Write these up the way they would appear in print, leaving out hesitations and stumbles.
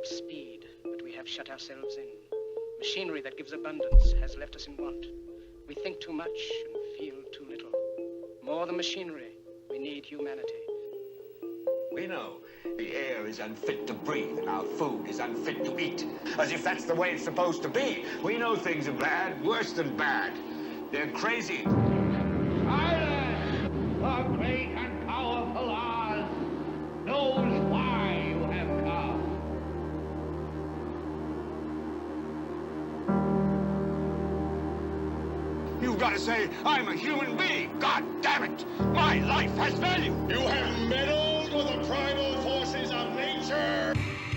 Speed, but we have shut ourselves in. Machinery that gives abundance has left us in want. We think too much and feel too little. More than machinery, we need humanity. We know the air is unfit to breathe and our food is unfit to eat. As if that's the way it's supposed to be. We know things are bad, worse than bad. They're crazy. Silence! The great and powerful Oz knows why you have come. You've got to say, I'm a human being. God damn it. My life has value. You have meddled with the primal forces of nature.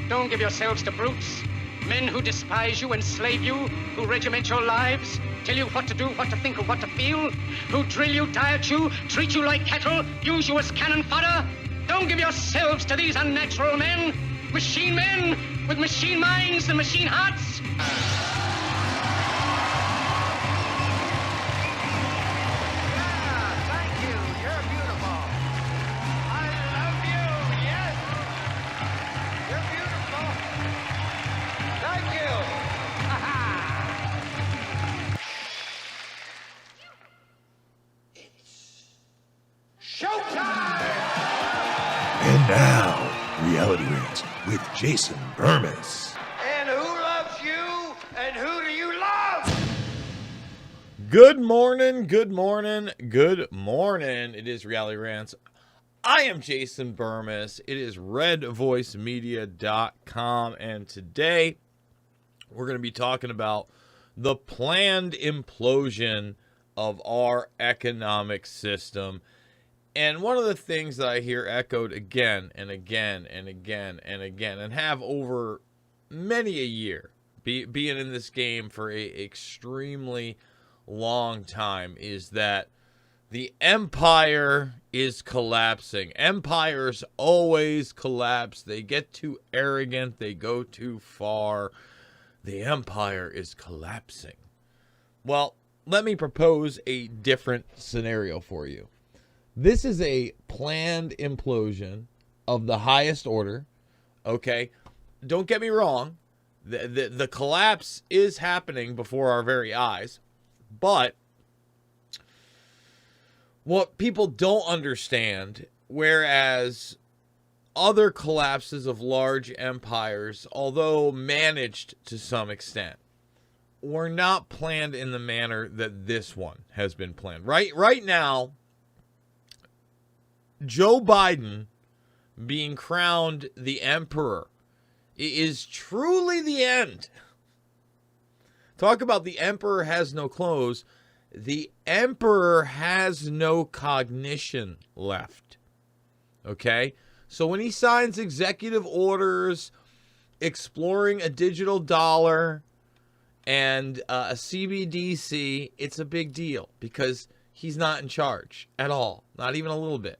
Don't give yourselves to brutes. Men who despise you, enslave you, who regiment your lives, tell you what to do, what to think, or what to feel, who drill you, diet you, treat you like cattle, use you as cannon fodder. Don't give yourselves to these unnatural men with machine minds and machine hearts. And now, Reality Rants with Jason Bermas. And who loves you? And who do you love? Good morning, good morning, good morning. It is Reality Rants. I am Jason Bermas. It is redvoicemedia.com. And today, we're going to be talking about the planned implosion of our economic system. And one of the things that I hear echoed again and again and again and again, and have over many a year, being in this game for a extremely long time, is that the empire is collapsing. Empires always collapse. They get too arrogant. They go too far. The empire is collapsing. Well, let me propose a different scenario for you. This is a planned implosion of the highest order, okay? Don't get me wrong. The collapse is happening before our very eyes. But what people don't understand, whereas other collapses of large empires, although managed to some extent, were not planned in the manner that this one has been planned. Right now, Joe Biden being crowned the emperor is truly the end. Talk about the emperor has no clothes. The emperor has no cognition left. Okay? So when he signs executive orders exploring a digital dollar and a CBDC, it's a big deal because he's not in charge at all. Not even a little bit.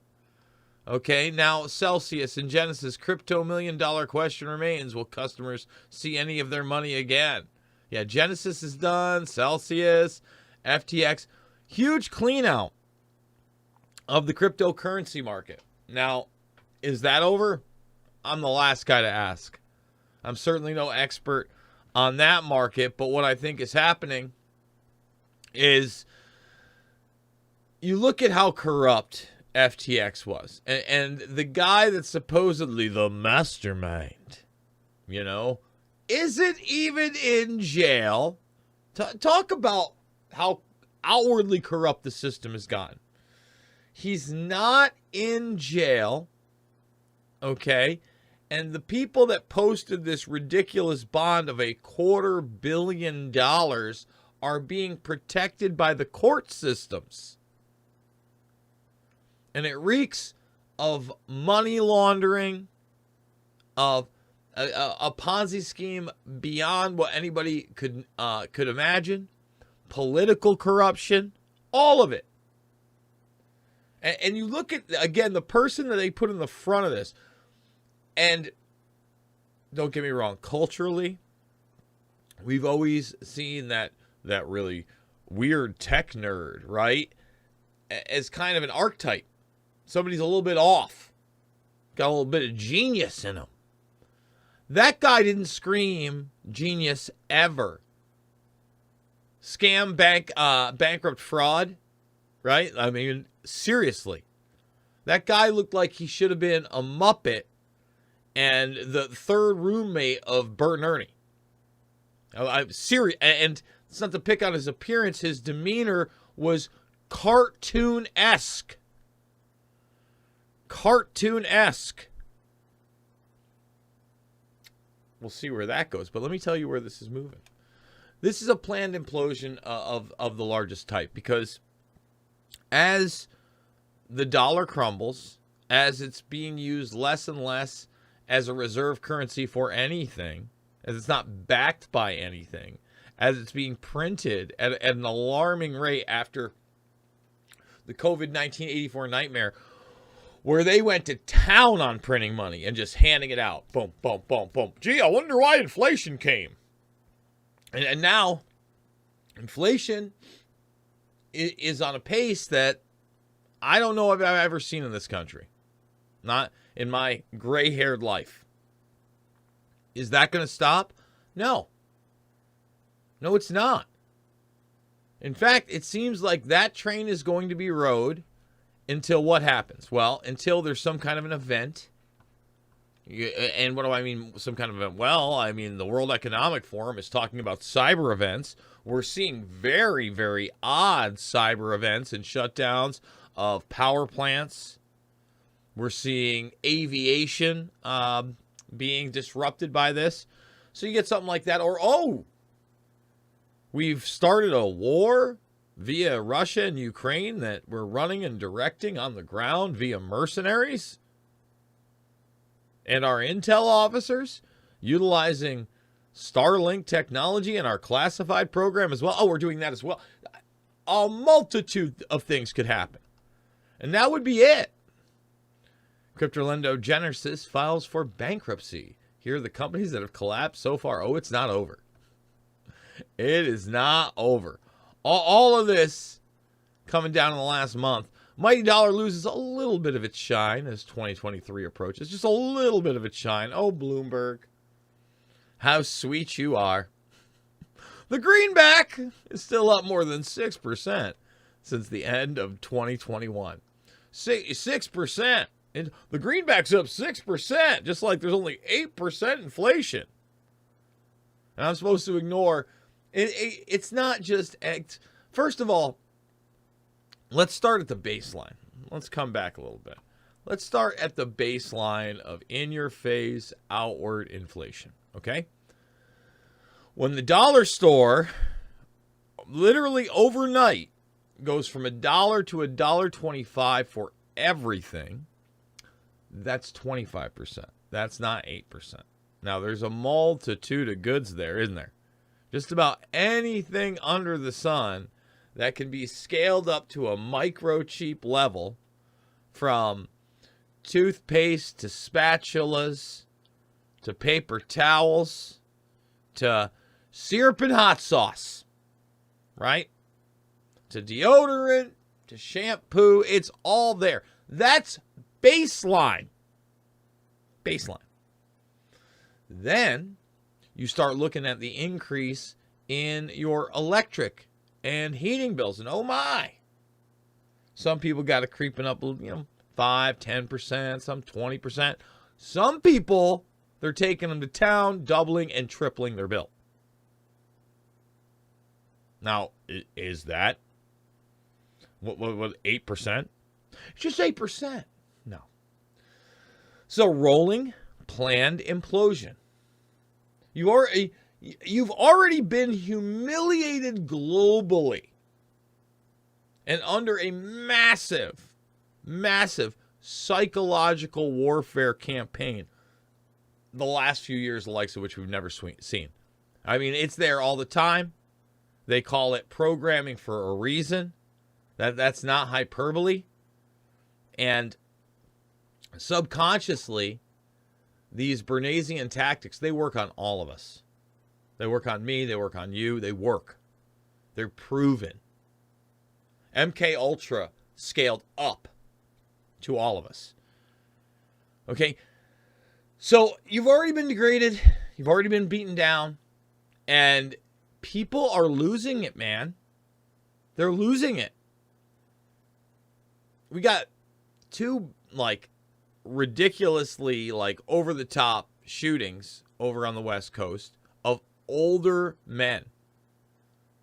Okay, now Celsius and Genesis, crypto $1 million question remains. Will customers see any of their money again? Yeah, Genesis is done. Celsius, FTX, huge clean out of the cryptocurrency market. Now, is that over? I'm the last guy to ask. I'm certainly no expert on that market, but what I think is happening is you look at how corrupt FTX was. And the guy that's supposedly the mastermind, isn't even in jail. Talk about how outwardly corrupt the system has gotten. He's not in jail, okay? And the people that posted this ridiculous bond of $250 million are being protected by the court systems. And it reeks of money laundering, of a Ponzi scheme beyond what anybody could imagine, political corruption, all of it. And you look at, again, the person that they put in the front of this, and don't get me wrong, culturally, we've always seen that really weird tech nerd, right, as kind of an archetype. Somebody's a little bit off. Got a little bit of genius in them. That guy didn't scream genius ever. Scam, bankrupt, fraud, right? I mean, seriously. That guy looked like he should have been a Muppet and the third roommate of Bert and Ernie. I'm serious. And it's not to pick on his appearance. His demeanor was cartoon-esque. Cartoon-esque. We'll see where that goes. But let me tell you where this is moving. This is a planned implosion of the largest type, because as the dollar crumbles, as it's being used less and less as a reserve currency for anything, as it's not backed by anything, as it's being printed at an alarming rate after the COVID-19 84 nightmare, where they went to town on printing money and just handing it out. Boom, boom, boom, boom. Gee, I wonder why inflation came. And now, inflation is on a pace that I don't know if I've ever seen in this country. Not in my gray-haired life. Is that going to stop? No. No, it's not. In fact, it seems like that train is going to be rode until what happens? Well, until there's some kind of an event. And what do I mean, some kind of event? Well, I mean, the World Economic Forum is talking about cyber events. We're seeing very, very odd cyber events and shutdowns of power plants. We're seeing aviation being disrupted by this. So you get something like that. Or, we've started a war via Russia and Ukraine that we're running and directing on the ground via mercenaries. And our intel officers utilizing Starlink technology in our classified program as well. Oh, we're doing that as well. A multitude of things could happen. And that would be it. Cryptolendo Genesis files for bankruptcy. Here are the companies that have collapsed so far. Oh, it's not over. It is not over. All of this coming down in the last month. Mighty dollar loses a little bit of its shine as 2023 approaches. Just a little bit of its shine. Oh, Bloomberg. How sweet you are. The greenback is still up more than 6% since the end of 2021. 6%. And the greenback's up 6%, just like there's only 8% inflation. And I'm supposed to ignore. It's not just. First of all, let's start at the baseline. Let's come back a little bit. Let's start at the baseline of in-your-face, outward inflation, okay? When the dollar store, literally overnight, goes from $1 to $1.25 for everything, that's 25%. That's not 8%. Now, there's a multitude of goods there, isn't there? Just about anything under the sun that can be scaled up to a microchip level, from toothpaste to spatulas to paper towels to syrup and hot sauce, right? To deodorant, to shampoo, it's all there. That's baseline. Baseline. Then you start looking at the increase in your electric and heating bills. And oh my, some people got it creeping up, 5, 10%, some 20%. Some people, they're taking them to town, doubling and tripling their bill. Now, is that what 8%? It's just 8%. No. So rolling planned implosion. You've already been humiliated globally and under a massive, massive psychological warfare campaign the last few years, the likes of which we've never seen. I mean, it's there all the time. They call it programming for a reason. That's not hyperbole. And subconsciously, these Bernaysian tactics, they work on all of us. They work on me. They work on you. They work. They're proven. MK Ultra scaled up to all of us. Okay? So you've already been degraded. You've already been beaten down. And people are losing it, man. They're losing it. We got two, like, ridiculously, like, over-the-top shootings over on the West Coast of older men.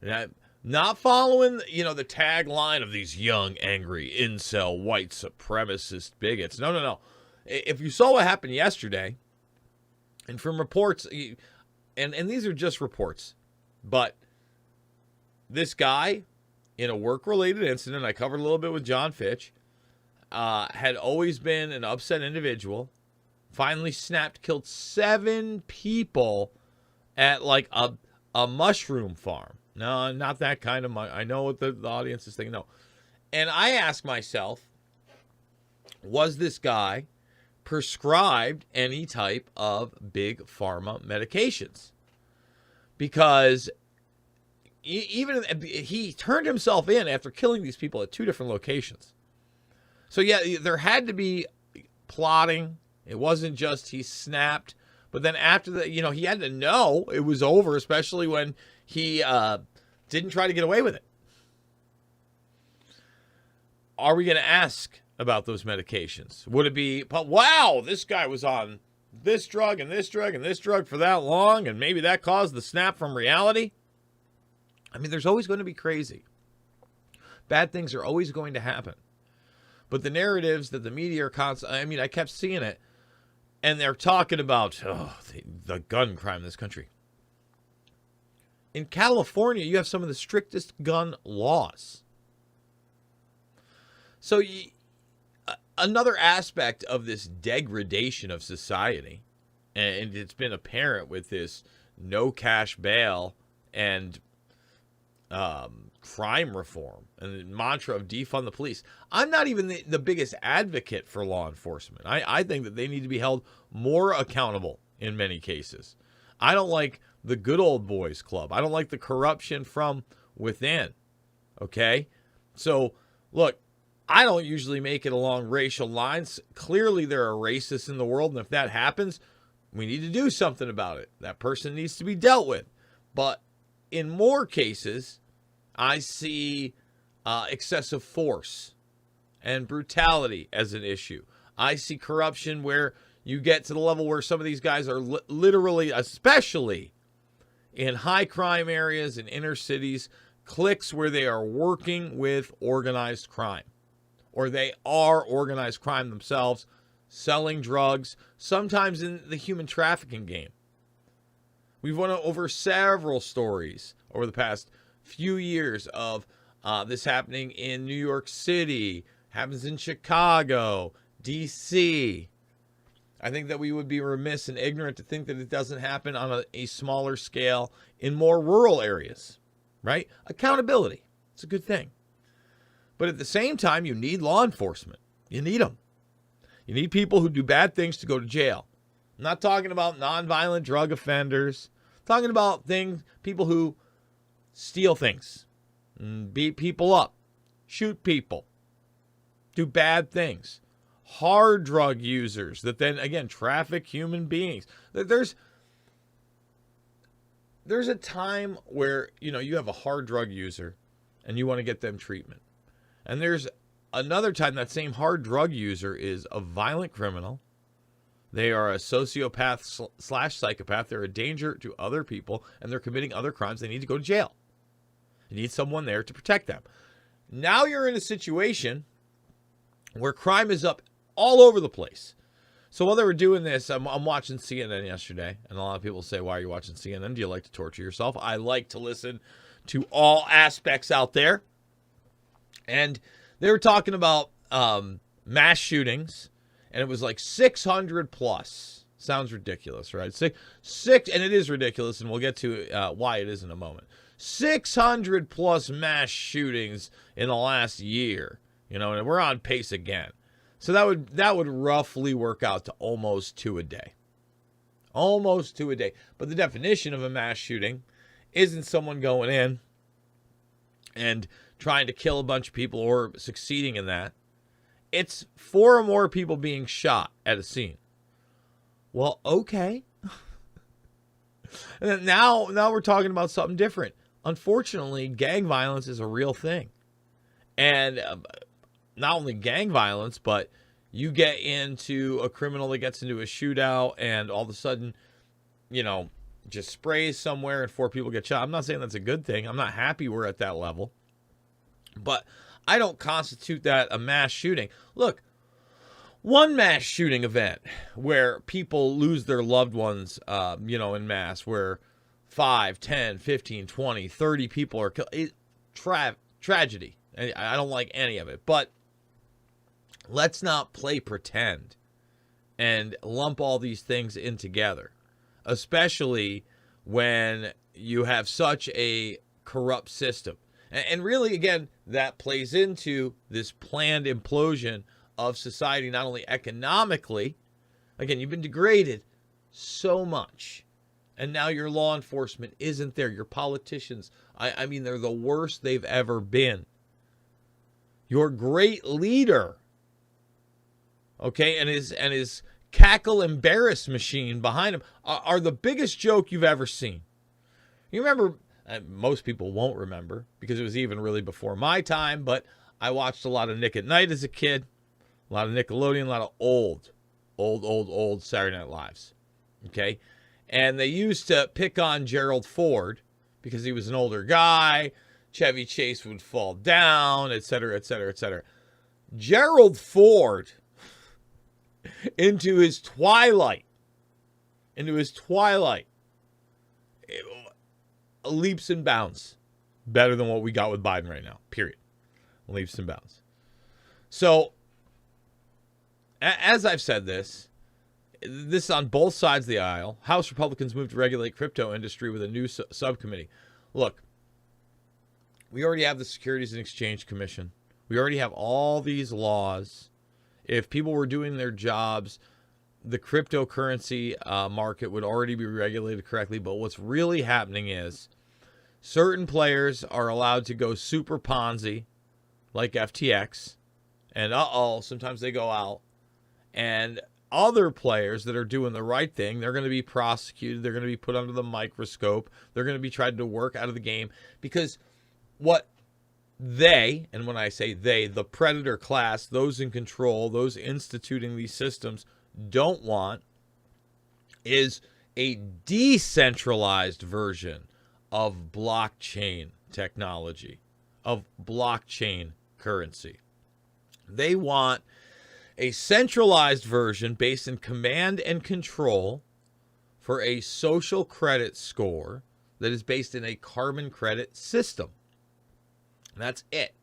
Not following, the tagline of these young, angry, incel, white supremacist bigots. No. If you saw what happened yesterday, and from reports, and these are just reports, but this guy, in a work-related incident, I covered a little bit with John Fitch, had always been an upset individual, finally snapped, killed 7 people at, like, a mushroom farm. No, not that kind of I know what the audience is thinking. No. And I ask myself, was this guy prescribed any type of big pharma medications? Because even he turned himself in after killing these people at 2 different locations. So, yeah, there had to be plotting. It wasn't just he snapped. But then after that, he had to know it was over, especially when he didn't try to get away with it. Are we going to ask about those medications? Would it be, wow, this guy was on this drug and this drug and this drug for that long, and maybe that caused the snap from reality? I mean, there's always going to be crazy. Bad things are always going to happen. But the narratives that the media are constantly, I kept seeing it, and they're talking about the gun crime in this country. In California, you have some of the strictest gun laws. So another aspect of this degradation of society, and it's been apparent with this no cash bail and crime reform and the mantra of defund the police. I'm not even the biggest advocate for law enforcement. I think that they need to be held more accountable in many cases. I don't like the good old boys club. I don't like the corruption from within. Okay? So, look, I don't usually make it along racial lines. Clearly, there are racists in the world, and if that happens, we need to do something about it. That person needs to be dealt with. But in more cases, I see excessive force and brutality as an issue. I see corruption where you get to the level where some of these guys are literally, especially in high crime areas in inner cities, cliques where they are working with organized crime, or they are organized crime themselves, selling drugs, sometimes in the human trafficking game. We've went over several stories over the past few years of this happening in New York City, happens in Chicago, D.C. I think that we would be remiss and ignorant to think that it doesn't happen on a smaller scale in more rural areas, right? Accountability, it's a good thing. But at the same time, you need law enforcement. You need them. You need people who do bad things to go to jail. I'm not talking about nonviolent drug offenders. I'm talking about people who steal things, beat people up, shoot people, do bad things. Hard drug users that then, again, traffic human beings. There's a time where, you have a hard drug user and you want to get them treatment. And there's another time that same hard drug user is a violent criminal. They are a sociopath / psychopath. They're a danger to other people, and they're committing other crimes. They need to go to jail. You need someone there to protect them. Now you're in a situation where crime is up all over the place. So while they were doing this, I'm watching CNN yesterday, and a lot of people say, why are you watching CNN? Do you like to torture yourself? I like to listen to all aspects out there. And they were talking about mass shootings, and it was like 600 plus. Sounds ridiculous, right? Six, and it is ridiculous, and we'll get to why it is in a moment. 600 plus mass shootings in the last year, and we're on pace again. So that would roughly work out to almost 2 a day. Almost 2 a day. But the definition of a mass shooting isn't someone going in and trying to kill a bunch of people or succeeding in that. It's 4 or more people being shot at a scene. Well, okay. And then now we're talking about something different. Unfortunately, gang violence is a real thing. And not only gang violence, but you get into a criminal that gets into a shootout and all of a sudden, just sprays somewhere and 4 people get shot. I'm not saying that's a good thing. I'm not happy we're at that level. But I don't constitute that a mass shooting. Look, one mass shooting event where people lose their loved ones, in mass, where 5, 10, 15, 20, 30 people are killed. Tragedy. I don't like any of it. But let's not play pretend and lump all these things in together, especially when you have such a corrupt system. And really, again, that plays into this planned implosion of society, not only economically. Again, you've been degraded so much. And now your law enforcement isn't there. Your politicians, I mean, they're the worst they've ever been. Your great leader, okay, and his cackle embarrass machine behind him are the biggest joke you've ever seen. You remember, most people won't remember because it was even really before my time, but I watched a lot of Nick at Night as a kid, a lot of Nickelodeon, a lot of old Saturday Night Lives, okay? And they used to pick on Gerald Ford because he was an older guy. Chevy Chase would fall down, et cetera, et cetera, et cetera. Gerald Ford, into his twilight, leaps and bounds better than what we got with Biden right now, period. Leaps and bounds. So, as I've said this on both sides of the aisle. House Republicans move to regulate crypto industry with a new subcommittee. Look, we already have the Securities and Exchange Commission. We already have all these laws. If people were doing their jobs, the cryptocurrency market would already be regulated correctly. But what's really happening is certain players are allowed to go super Ponzi, like FTX, and sometimes they go out. And other players that are doing the right thing, they're going to be prosecuted. They're going to be put under the microscope. They're going to be tried to work out of the game because what they, and when I say they, the predator class, those in control, those instituting these systems, don't want is a decentralized version of blockchain technology, of blockchain currency. They want a centralized version based in command and control for a social credit score that is based in a carbon credit system. That's it.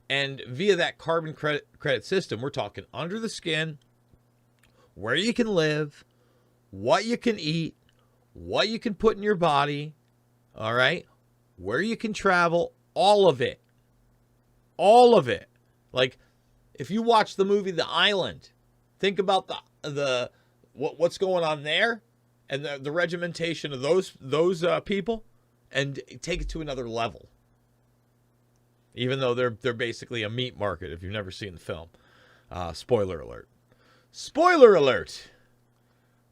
And via that carbon credit system, we're talking under the skin, where you can live, what you can eat, what you can put in your body, all right, where you can travel, all of it. All of it. Like, if you watch the movie The Island, think about what's going on there and the regimentation of those people, and take it to another level. Even though they're basically a meat market, if you've never seen the film. Spoiler alert. Spoiler alert!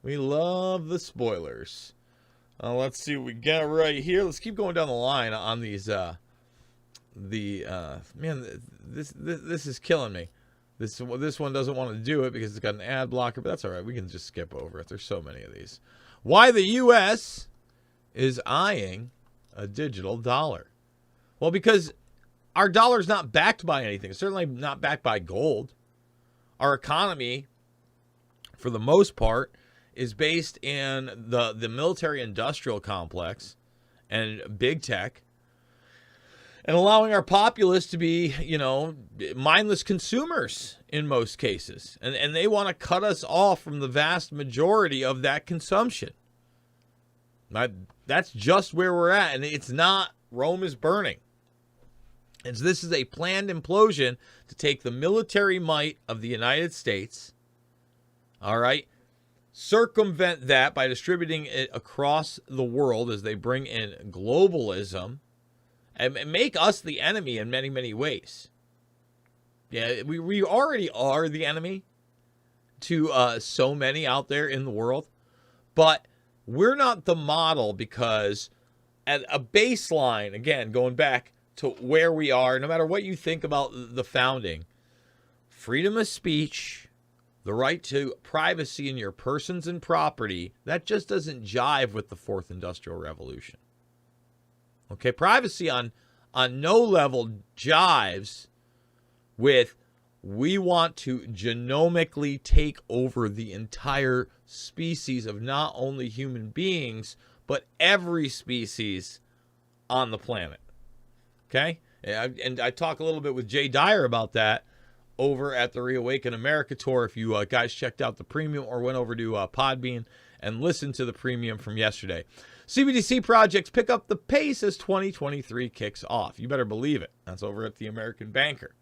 We love the spoilers. Let's see what we got right here. Let's keep going down the line on these. Man, this is killing me. This one doesn't want to do it because it's got an ad blocker, but that's all right. We can just skip over it. There's so many of these. Why the U.S. is eyeing a digital dollar. Well, because our dollar's not backed by anything. It's certainly not backed by gold. Our economy, for the most part, is based in the military-industrial complex and big tech, and allowing our populace to be, mindless consumers in most cases. And they want to cut us off from the vast majority of that consumption. That's just where we're at. And it's not Rome is burning. This is a planned implosion to take the military might of the United States, all right, circumvent that by distributing it across the world as they bring in globalism, and make us the enemy in many, many ways. Yeah, we already are the enemy to so many out there in the world. But we're not the model because at a baseline, again, going back to where we are, no matter what you think about the founding, freedom of speech, the right to privacy in your persons and property, that just doesn't jive with the fourth industrial revolution. Okay, privacy on no level jives with we want to genomically take over the entire species of not only human beings, but every species on the planet. Okay? And I talk a little bit with Jay Dyer about that over at the Reawaken America tour. If you guys checked out the premium or went over to Podbean and listened to the premium from yesterday. CBDC projects pick up the pace as 2023 kicks off. You better believe it. That's over at the American Banker.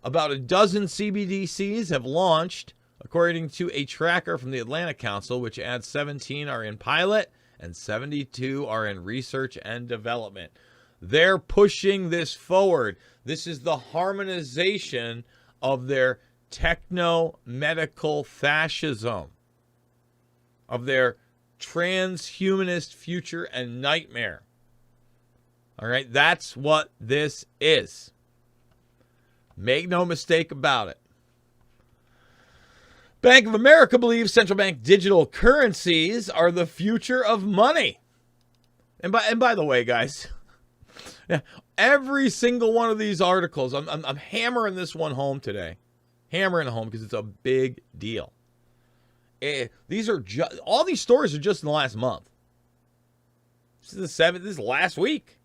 About a dozen CBDCs have launched, according to a tracker from the Atlanta Council, which adds 17 are in pilot and 72 are in research and development. They're pushing this forward. This is the harmonization of their techno-medical fascism, of their transhumanist future and nightmare. All right, that's what this is. Make no mistake about it. Bank of America believes central bank digital currencies are the future of money. And by the way, guys, every single one of these articles, I'm hammering this one home today. Hammering it home because it's a big deal. These are all these stories are just in the last month. This is the 7th. This is last week.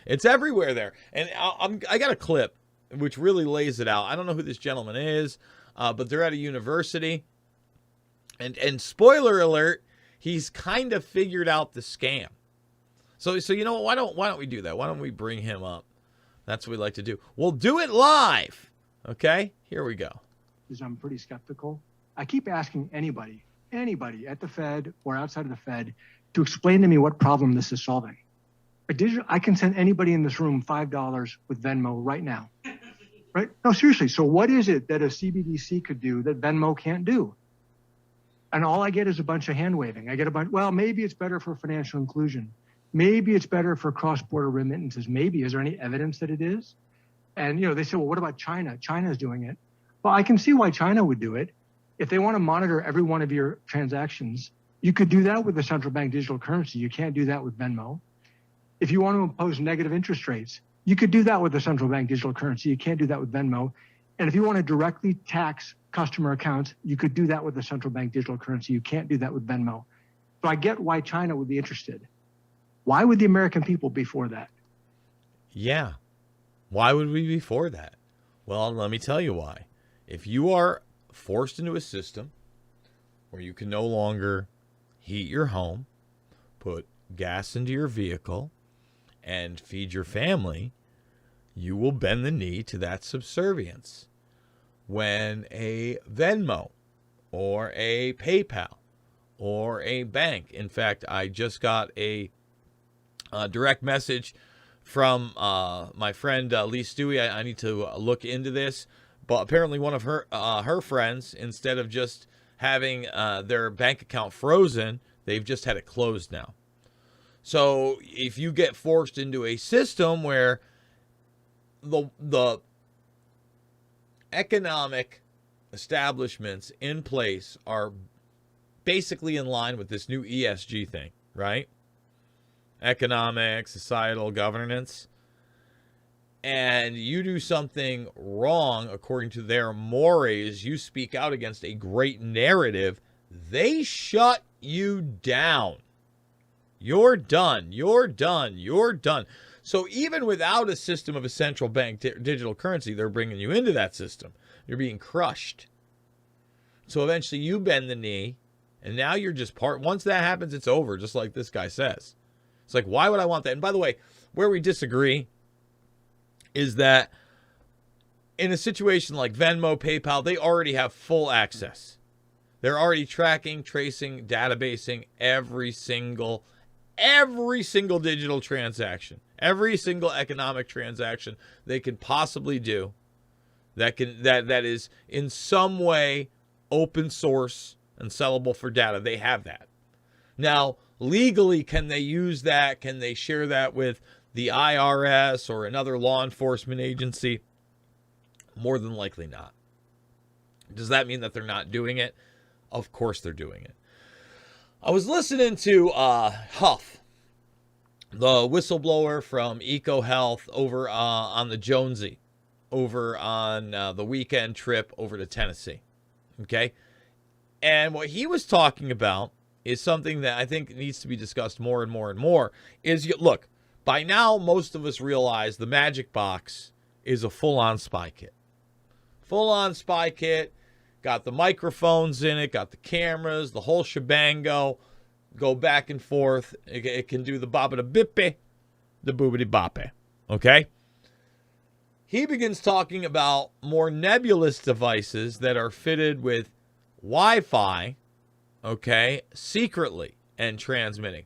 It's everywhere there. And I got a clip which really lays it out. I don't know who this gentleman is, but they're at a university. And spoiler alert, he's kind of figured out the scam. So you know what? Why don't we do that? Why don't we bring him up? That's what we like to do. We'll do it live. Okay? Here we go. I'm pretty skeptical. I keep asking anybody at the Fed or outside of the Fed to explain to me what problem this is solving. I can send anybody in this room $5 with Venmo right now. Right? No, seriously. So what is it that a CBDC could do that Venmo can't do? And all I get is a bunch of hand waving. I get a bunch, well, maybe it's better for financial inclusion. Maybe it's better for cross-border remittances. Maybe. Is there any evidence that it is? And, they say, well, what about China? China's doing it. Well, I can see why China would do it. If they want to monitor every one of your transactions, you could do that with the central bank digital currency. You can't do that with Venmo. If you want to impose negative interest rates, you could do that with the central bank digital currency. You can't do that with Venmo. And if you want to directly tax customer accounts, you could do that with the central bank digital currency. You can't do that with Venmo. So I get why China would be interested. Why would the American people be for that? Yeah. Why would we be for that? Well, let me tell you why. If you are forced into a system where you can no longer heat your home, put gas into your vehicle, and feed your family, you will bend the knee to that subservience. When a Venmo or a PayPal or a bank, in fact, I just got a direct message from my friend Lee Stewie. I need to look into this, but apparently one of her friends, instead of just having their bank account frozen, they've just had it closed now. So if you get forced into a system where the economic establishments in place are basically in line with this new ESG thing, right? Economic, societal governance, and you do something wrong according to their mores, you speak out against a great narrative, they shut you down. You're done. You're done. You're done. So even without a system of a central bank digital currency, they're bringing you into that system. You're being crushed. So eventually you bend the knee, and now you're just part. Once that happens, it's over, just like this guy says. It's like, why would I want that? And by the way, where we disagree is that in a situation like Venmo, PayPal, they already have full access. They're already tracking, tracing, databasing every single digital transaction, every single economic transaction they can possibly do that is in some way open source and sellable for data. They have that. Now, legally, can they use that? Can they share that with the IRS or another law enforcement agency? More than likely not. Does that mean that they're not doing it? Of course they're doing it. I was listening to Huff, the whistleblower from EcoHealth, over on the Jonesy, over on the weekend trip over to Tennessee. Okay? And what he was talking about is something that I think needs to be discussed more and more and more. Look, by now most of us realize the Magic Box is a full-on spy kit. Full-on spy kit. Got the microphones in it, got the cameras, the whole shebango. Go back and forth. It can do the baba-da-bippe, the boobity-boppe. Okay? He begins talking about more nebulous devices that are fitted with Wi-Fi, okay, secretly and transmitting.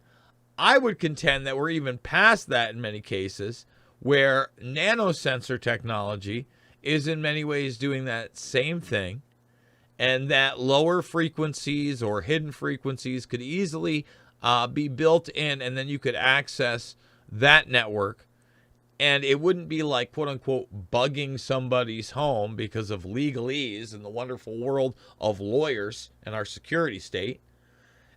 I would contend that we're even past that in many cases, where nanosensor technology is in many ways doing that same thing, and that lower frequencies or hidden frequencies could easily be built in, and then you could access that network, and it wouldn't be like, quote-unquote, bugging somebody's home because of legalese in the wonderful world of lawyers and our security state.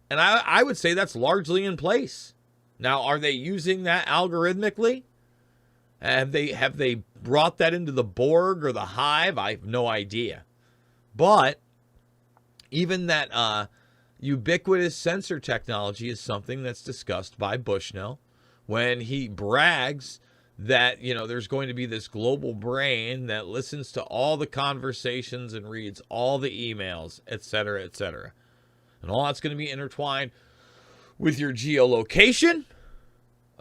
And I would say that's largely in place. Now, are they using that algorithmically? Have they brought that into the Borg or the Hive? I have no idea. But even that ubiquitous sensor technology is something that's discussed by Bushnell when he brags that, there's going to be this global brain that listens to all the conversations and reads all the emails, et cetera, et cetera. And all that's going to be intertwined with your geolocation,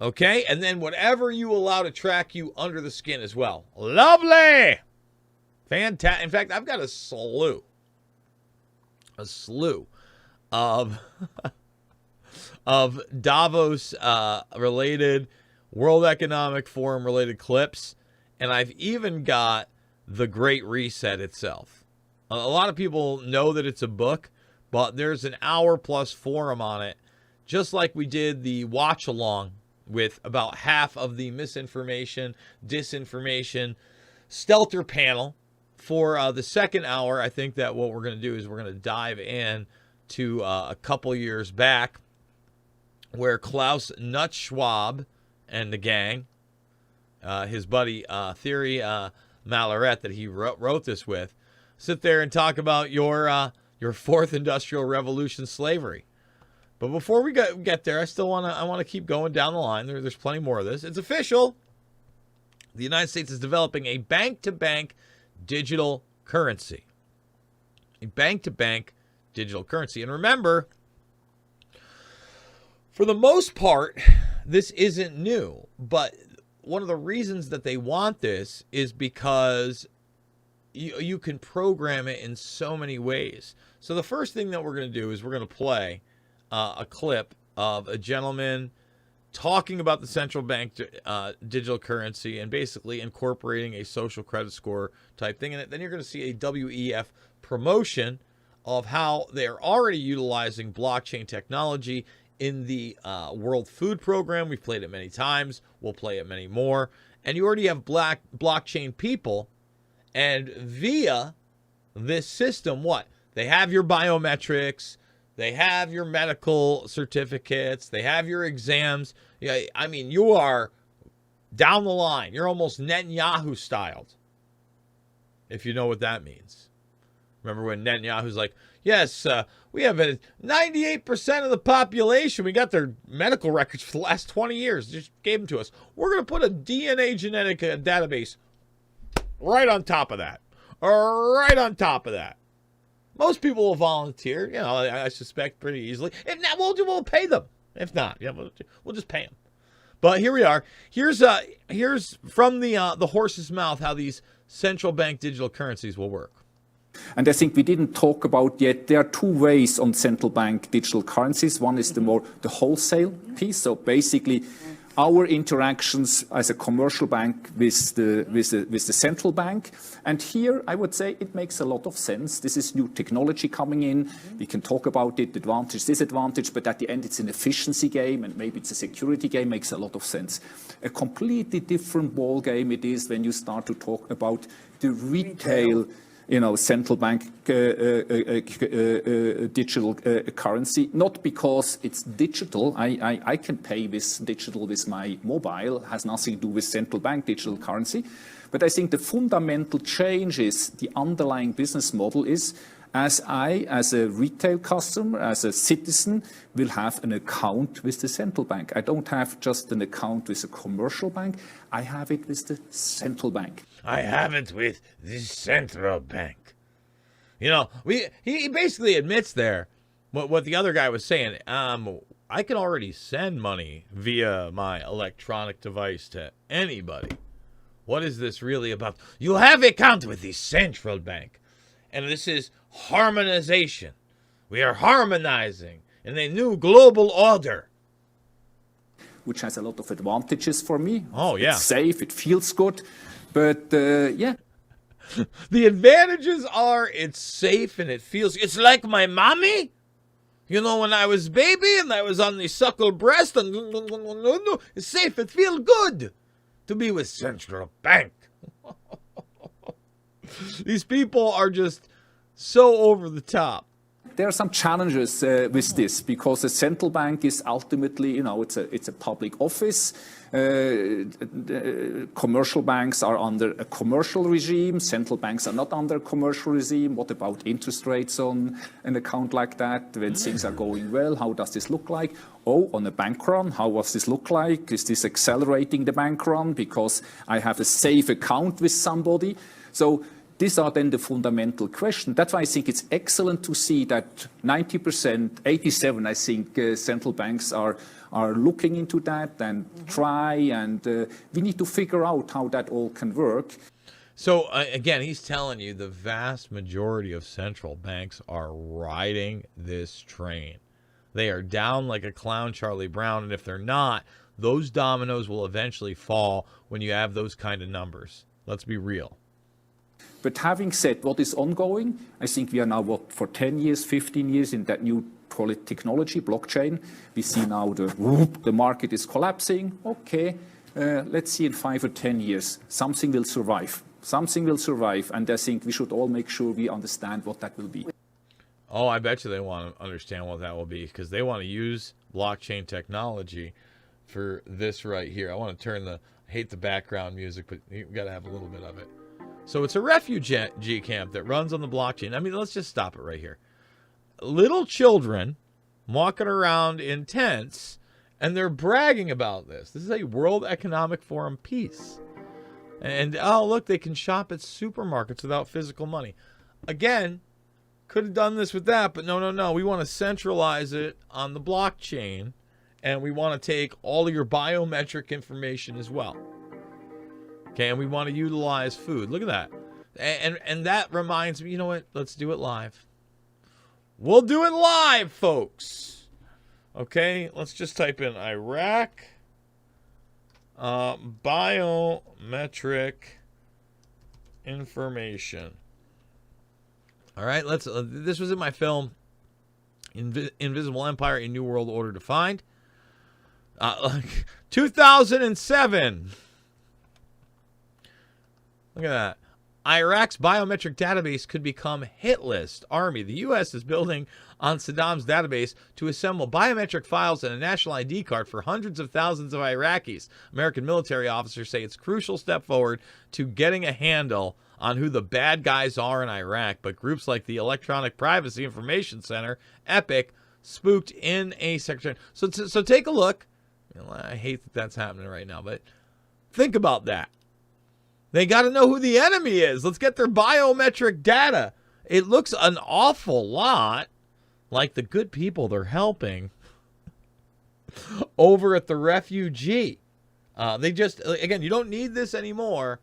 okay? And then whatever you allow to track you under the skin as well. Lovely! Fantastic. In fact, I've got a slew of of Davos related, World Economic Forum related clips, and I've even got The Great Reset itself. A lot of people know that it's a book, but there's an hour-plus forum on it, just like we did the watch-along with about half of the misinformation, disinformation, Stelter panel. For the second hour, I think that what we're going to do is we're going to dive in to a couple years back where Klaus Nutzschwab and the gang, his buddy Thierry Mallarette that he wrote this with, sit there and talk about your fourth industrial revolution slavery. But before we get there, I want to keep going down the line. There's plenty more of this. It's official. The United States is developing a bank-to-bank digital currency. A bank-to-bank digital currency. And remember, for the most part, this isn't new. But one of the reasons that they want this is because you can program it in so many ways. So the first thing that we're going to do is we're going to play a clip of a gentleman talking about the central bank digital currency and basically incorporating a social credit score type thing in it. Then you're going to see a WEF promotion of how they're already utilizing blockchain technology in the World Food Program. We've played it many times. We'll play it many more. And you already have blockchain people. And via this system, what? They have your biometrics. They have your medical certificates. They have your exams. Yeah, I mean, you are down the line. You're almost Netanyahu styled, if you know what that means. Remember when Netanyahu's like, yes, we have 98% of the population. We got their medical records for the last 20 years. Just gave them to us. We're going to put a DNA genetic database right on top of that. Right on top of that. Most people will volunteer, I suspect pretty easily. If not, we'll pay them. If not, we'll just pay them. But here we are. Here's from the horse's mouth how these central bank digital currencies will work. And I think we didn't talk about yet, there are two ways on central bank digital currencies. One is the wholesale piece. So basically, our interactions as a commercial bank with the central bank. And here, I would say it makes a lot of sense. This is new technology coming in. We can talk about it, advantage, disadvantage, but at the end, it's an efficiency game, and maybe it's a security game. Makes a lot of sense. A completely different ball game it is when you start to talk about the retail, central bank digital currency. Not because it's digital. I can pay this digital with my mobile. It has nothing to do with central bank digital currency. But I think the fundamental change is the underlying business model is as a retail customer, as a citizen, will have an account with the central bank. I don't have just an account with a commercial bank. I have it with the central bank. I have it with the central bank. He basically admits there what the other guy was saying. I can already send money via my electronic device to anybody. What is this really about? You have an account with the central bank. And this is harmonization. We are harmonizing in a new global order. Which has a lot of advantages for me. Oh, yeah. It's safe, it feels good. But, yeah. The advantages are it's safe and it feels... It's like my mommy. When I was baby and I was on the suckle breast. And it's safe, it feels good to be with central bank. These people are just so over the top. There are some challenges with this because the central bank is ultimately, it's a public office. Commercial banks are under a commercial regime. Central banks are not under a commercial regime. What about interest rates on an account like that? When things are going well, how does this look like? Oh, on a bank run, how does this look like? Is this accelerating the bank run because I have a safe account with somebody? So these are then the fundamental questions. That's why I think it's excellent to see that 90%, 87%, I think, central banks are looking into that and try, and we need to figure out how that all can work. So, again, he's telling you the vast majority of central banks are riding this train. They are down like a clown Charlie Brown, and if they're not, those dominoes will eventually fall when you have those kind of numbers. Let's be real. But having said what is ongoing, I think we are now, for 10 years, 15 years in that new, call it technology, blockchain. We see now the market is collapsing. Okay, let's see in 5 or 10 years, something will survive. Something will survive, and I think we should all make sure we understand what that will be. Oh, I bet you they want to understand what that will be because they want to use blockchain technology for this right here. I want to turn I hate the background music, but you've got to have a little bit of it. So it's a refugee camp that runs on the blockchain. I mean, let's just stop it right here. Little children walking around in tents, and they're bragging about this. This is a World Economic Forum piece. And, oh, look, they can shop at supermarkets without physical money. Again, could have done this with that, but no. We want to centralize it on the blockchain, and we want to take all of your biometric information as well. Okay, and we want to utilize food. Look at that. And that reminds me, you know what? Let's do it live. We'll do it live, folks. Okay, let's just type in Iraq biometric information. All right, let's. This was in my film, Invisible Empire: A New World Order Defined. 2007. Look at that. Iraq's biometric database could become hit list. Army. The U.S. is building on Saddam's database to assemble biometric files and a national ID card for hundreds of thousands of Iraqis. American military officers say it's a crucial step forward to getting a handle on who the bad guys are in Iraq, but groups like the Electronic Privacy Information Center, EPIC, spooked in a secretary. So take a look. I hate that that's happening right now, but think about that. They got to know who the enemy is. Let's get their biometric data. It looks an awful lot like the good people they're helping over at the refugee. They just, again, you don't need this anymore.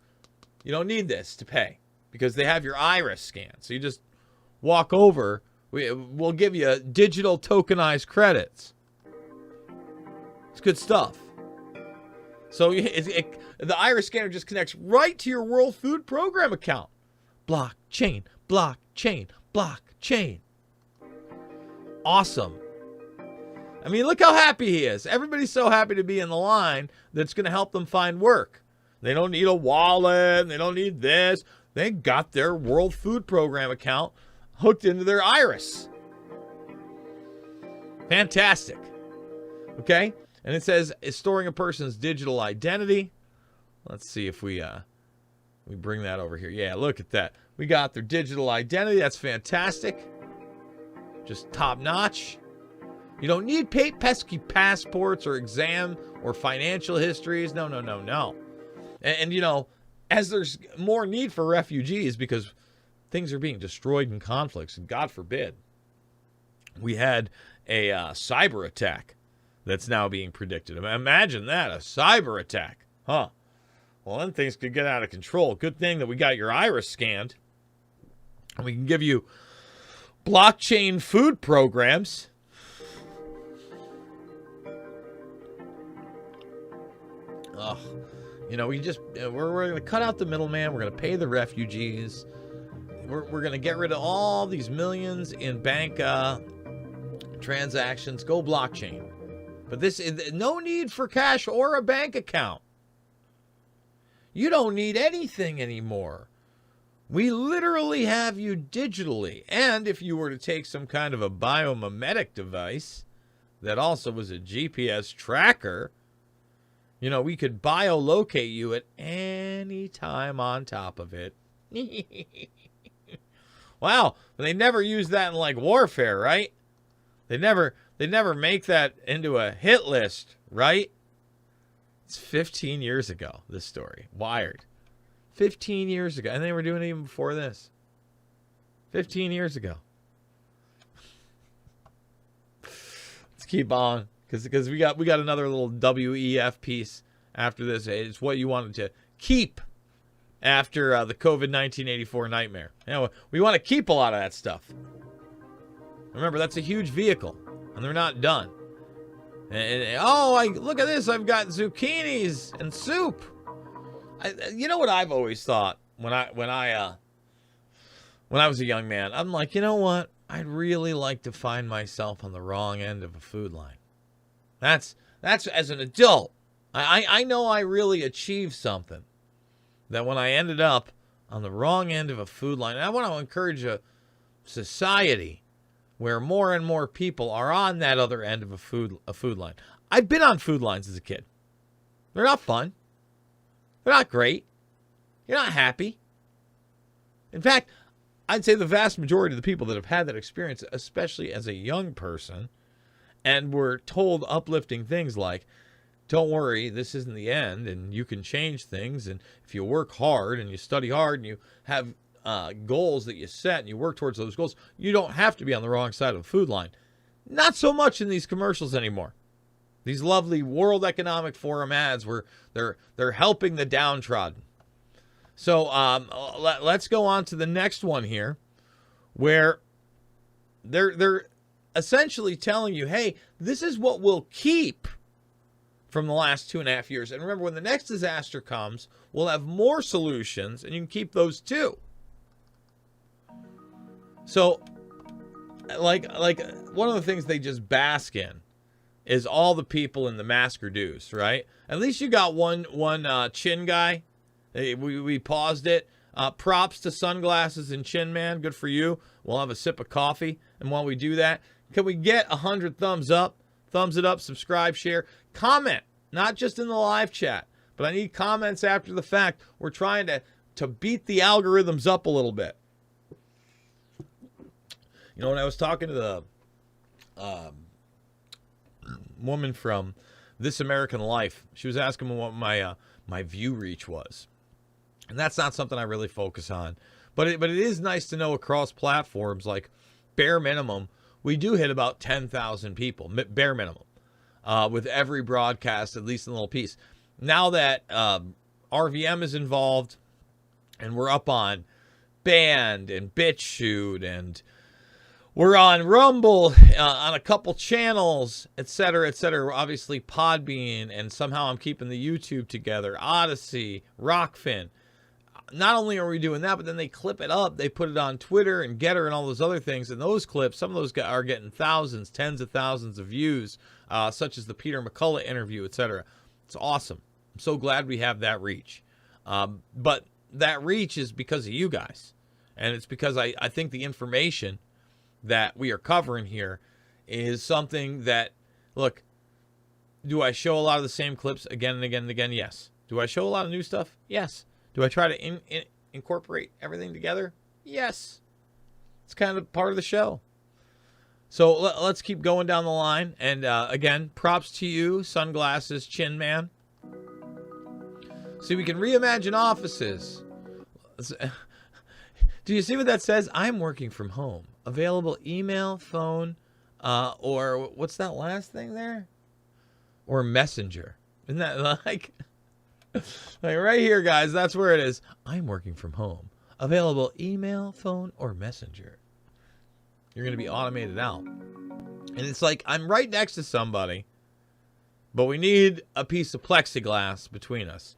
You don't need this to pay because they have your iris scan. So you just walk over. We'll give you digital tokenized credits. It's good stuff. So the iris scanner just connects right to your World Food Program account. Blockchain, blockchain, blockchain. Awesome. I mean, look how happy he is. Everybody's so happy to be in the line that's going to help them find work. They don't need a wallet. They don't need this. They got their World Food Program account hooked into their iris. Fantastic. Okay? And it says it's storing a person's digital identity. Let's see if we bring that over here. Yeah, look at that. We got their digital identity. That's fantastic. Just top notch. You don't need pesky passports or exam or financial histories. No, no, no, no. And you know, as there's more need for refugees because things are being destroyed in conflicts, and God forbid, we had a cyber attack that's now being predicted. Imagine that, a cyber attack. Huh. Well, then things could get out of control. Good thing that we got your iris scanned. And we can give you blockchain food programs. Ugh. You know, we're going to cut out the middleman. We're going to pay the refugees. We're going to get rid of all these millions in bank transactions. Go blockchain. But this is no need for cash or a bank account. You don't need anything anymore. We literally have you digitally. And if you were to take some kind of a biometric device that also was a GPS tracker, you know, we could biolocate you at any time on top of it. Wow, but they never use that in like warfare, right? They never make that into a hit list, right? It's 15 years ago, this story. Wired. 15 years ago. And they were doing it even before this. 15 years ago. Let's keep on. Because we got another little WEF piece after this. It's what you wanted to keep after the COVID-19 84 nightmare. You know, we want to keep a lot of that stuff. Remember, that's a huge vehicle, and they're not done. And look at this! I've got zucchinis and soup. You know what I've always thought when I was a young man? I'm like, you know what? I'd really like to find myself on the wrong end of a food line. That's as an adult. I know I really achieved something. That when I ended up on the wrong end of a food line, and I want to encourage a society where more and more people are on that other end of a food line. I've been on food lines as a kid. They're not fun. They're not great. You're not happy. In fact, I'd say the vast majority of the people that have had that experience, especially as a young person, and were told uplifting things like, don't worry, this isn't the end, and you can change things, and if you work hard and you study hard and you have goals that you set and you work towards those goals, you don't have to be on the wrong side of a food line. Not so much in these commercials anymore. These lovely World Economic Forum ads where they're helping the downtrodden. So let's go on to the next one here, where they're essentially telling you, hey, this is what we'll keep from the last 2.5 years. And remember, when the next disaster comes, we'll have more solutions, and you can keep those too. So, like one of the things they just bask in is all the people in the mask reduce, right? At least you got one chin guy. We paused it. Props to Sunglasses and Chin Man. Good for you. We'll have a sip of coffee. And while we do that, can we get 100 thumbs up? Thumbs it up, subscribe, share, comment. Not just in the live chat, but I need comments after the fact. We're trying to beat the algorithms up a little bit. You know, when I was talking to the woman from This American Life, she was asking me what my view reach was. And that's not something I really focus on. But it is nice to know across platforms, like bare minimum, we do hit about 10,000 people, bare minimum, with every broadcast, at least a little piece. Now that RVM is involved, and we're up on Band and BitChute and We're on Rumble, on a couple channels, etc., etc. We're obviously Podbean, and somehow I'm keeping the YouTube together. Odyssey, Rockfin. Not only are we doing that, but then they clip it up. They put it on Twitter and Getter and all those other things. And those clips, some of those are getting thousands, tens of thousands of views, such as the Peter McCullough interview, etc. It's awesome. I'm so glad we have that reach. But that reach is because of you guys. And it's because I think the information that we are covering here is something that, look, do I show a lot of the same clips again and again and again? Yes. Do I show a lot of new stuff? Yes. Do I try to incorporate everything together? Yes. It's kind of part of the show. So let's keep going down the line. And again, props to you, Sunglasses Chin Man. See, we can reimagine offices. Do you see what that says? I'm working from home. Available email, phone, or what's that last thing there? Or messenger. Isn't that like right here, guys? That's where it is. I'm working from home. Available email, phone, or messenger. You're going to be automated out. And it's like I'm right next to somebody, but we need a piece of plexiglass between us.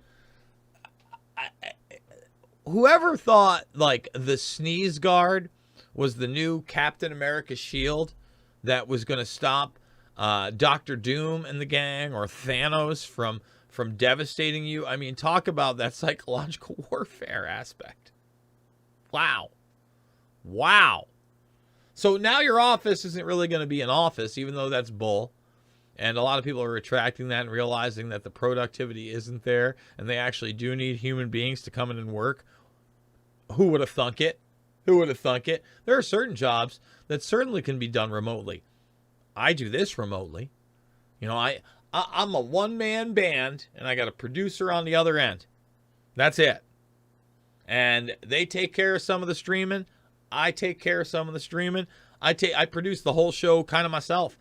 Whoever thought like the sneeze guard was the new Captain America shield that was going to stop Dr. Doom and the gang or Thanos from devastating you? I mean, talk about that psychological warfare aspect. Wow. So now your office isn't really going to be an office, even though that's bull. And a lot of people are retracting that and realizing that the productivity isn't there, and they actually do need human beings to come in and work. Who would have thunk it? There are certain jobs that certainly can be done remotely. I do this remotely. You know, I'm a one-man band, and I got a producer on the other end. That's it. And they take care of some of the streaming. I take care of some of the streaming. I produce the whole show kind of myself,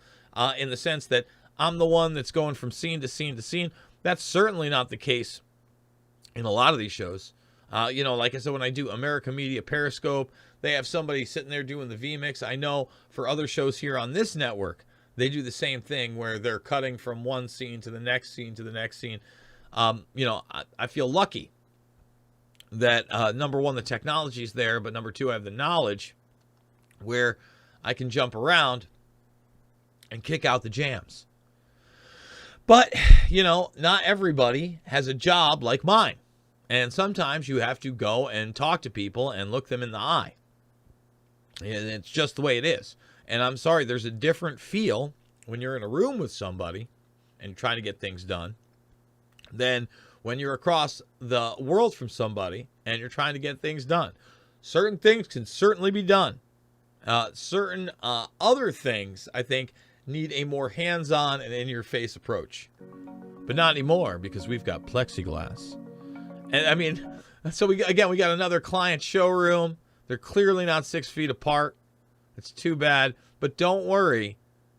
in the sense that I'm the one that's going from scene to scene to scene. That's certainly not the case in a lot of these shows. You know, like I said, when I do America Media Periscope, they have somebody sitting there doing the VMix. I know for other shows here on this network, they do the same thing where they're cutting from one scene to the next scene to the next scene. You know, I feel lucky that, number one, the technology's there, but number two, I have the knowledge where I can jump around and kick out the jams. But, you know, not everybody has a job like mine. And sometimes you have to go and talk to people and look them in the eye. And it's just the way it is. And I'm sorry, there's a different feel when you're in a room with somebody and trying to get things done than when you're across the world from somebody and you're trying to get things done. Certain things can certainly be done. Certain other things, I think, need a more hands-on and in-your-face approach. But not anymore, because we've got plexiglass. And I mean, so we got another client showroom. They're clearly not 6 feet apart. It's too bad. But don't worry.